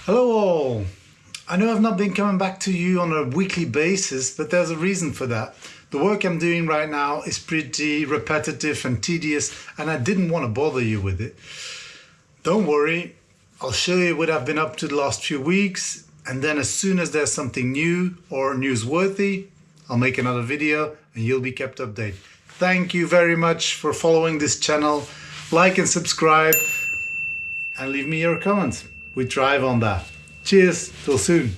Hello all! I know I've not been coming back to you on a weekly basis, but there's a reason for that. The work I'm doing right now is pretty repetitive and tedious, and I didn't want to bother you with it. Don't worry, I'll show you what I've been up to the last few weeks, and then as soon as there's something new or newsworthy, I'll make another video and you'll be kept updated. Thank you very much for following this channel. Like and subscribe, and leave me your comments. We thrive on that. Cheers, till soon.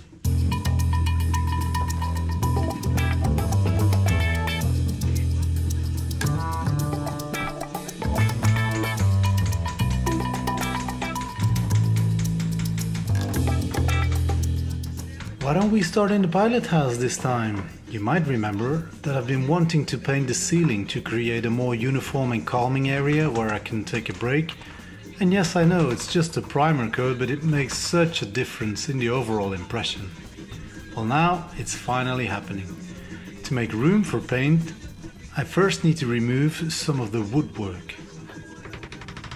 Why don't we start in the pilot house this time? You might remember that I've been wanting to paint the ceiling to create a more uniform and calming area where I can take a break. And yes, I know it's just a primer coat, but it makes such a difference in the overall impression. Well, now it's finally happening. To make room for paint, I first need to remove some of the woodwork.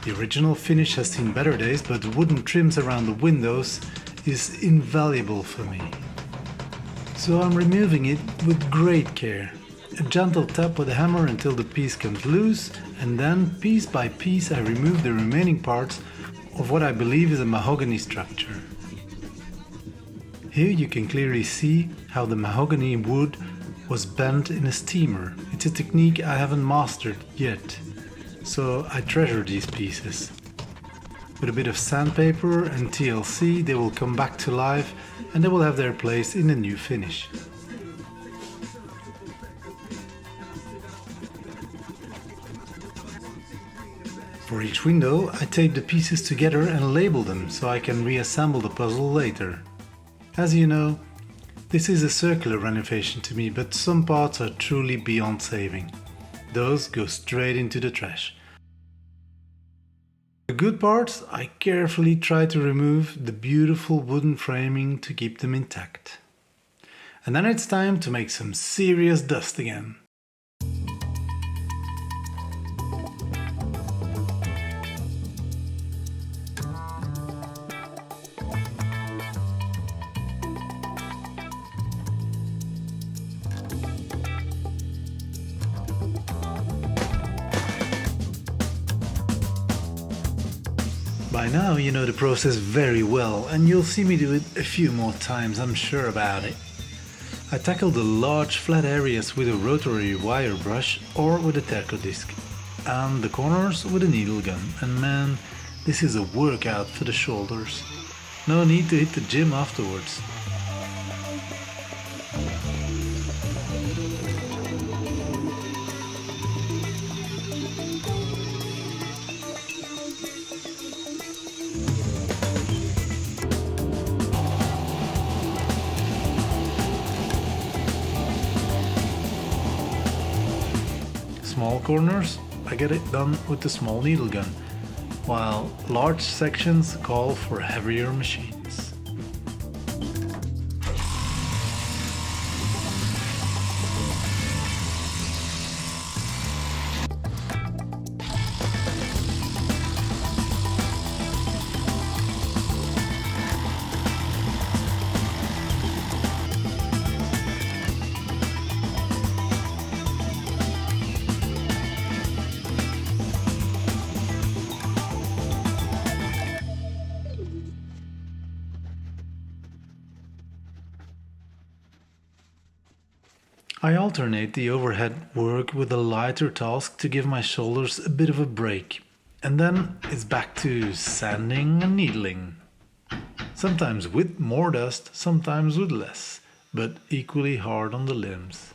The original finish has seen better days, but the wooden trims around the windows is invaluable for me. So I'm removing it with great care. A gentle tap with a hammer until the piece comes loose, and then piece by piece I remove the remaining parts of what I believe is a mahogany structure. Here you can clearly see how the mahogany wood was bent in a steamer. It's a technique I haven't mastered yet, so I treasure these pieces. With a bit of sandpaper and TLC they will come back to life and they will have their place in a new finish. For each window I tape the pieces together and label them so I can reassemble the puzzle later. As you know, this is a circular renovation to me, but some parts are truly beyond saving. Those go straight into the trash. The good parts I carefully try to remove the beautiful wooden framing to keep them intact. And then it's time to make some serious dust again. By now you know the process very well, and you'll see me do it a few more times, I'm sure about it. I tackle the large flat areas with a rotary wire brush or with a Terco disc, and the corners with a needle gun, and man, this is a workout for the shoulders. No need to hit the gym afterwards. Small corners, I get it done with the small needle gun, while large sections call for heavier machines. I alternate the overhead work with a lighter task to give my shoulders a bit of a break, and then it's back to sanding and needling. Sometimes with more dust, sometimes with less, but equally hard on the limbs.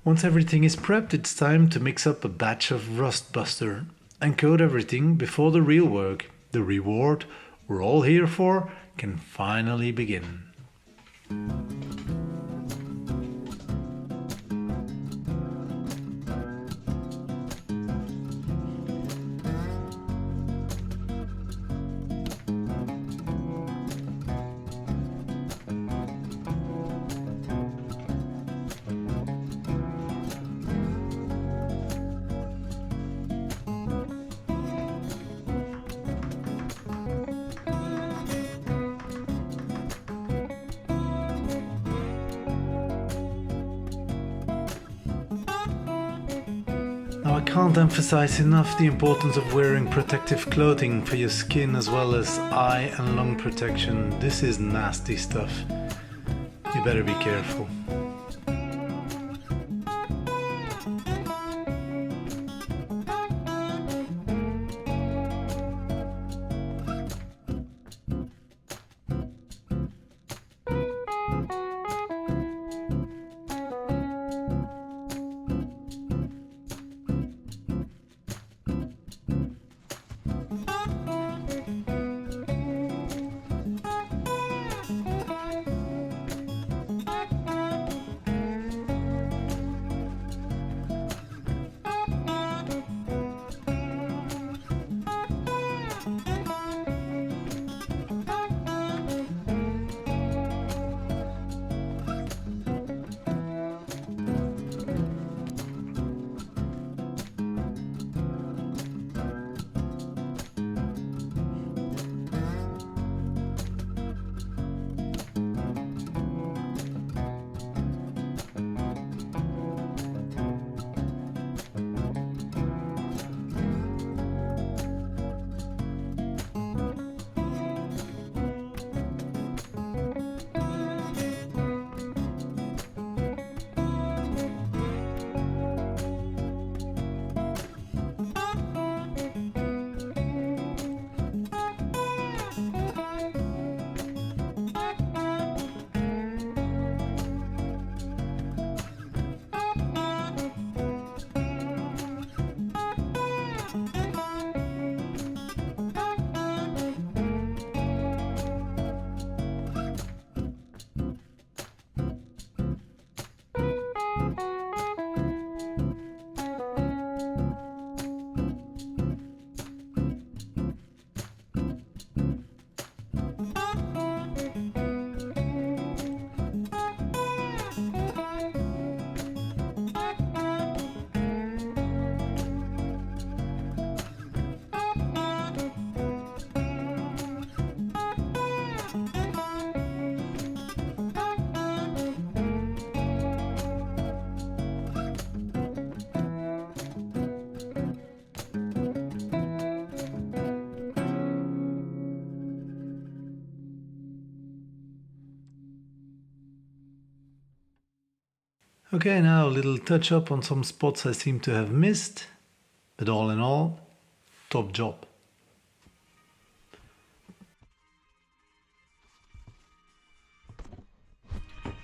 Once everything is prepped, it's time to mix up a batch of rust buster and coat everything before the real work, the reward we're all here for, can finally begin. can't emphasize enough the importance of wearing protective clothing for your skin as well as eye and lung protection. This is nasty stuff. You better be careful. Okay, now a little touch up on some spots I seem to have missed, but all in all, top job.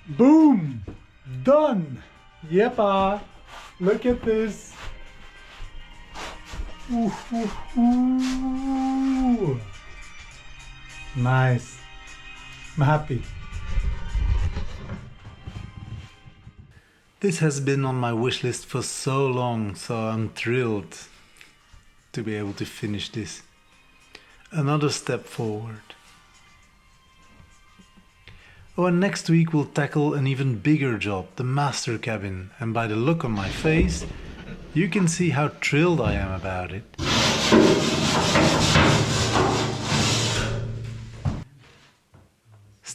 Boom! Done! Yepa! Look at this! Ooh, ooh, ooh. Nice! I'm happy. This has been on my wish list for so long, so I'm thrilled to be able to finish this. Another step forward. Oh, and next week we'll tackle an even bigger job, the master cabin, and by the look on my face, you can see how thrilled I am about it.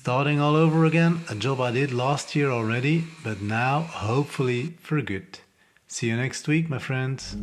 Starting all over again, a job I did last year already, but now hopefully for good. See you next week, my friends.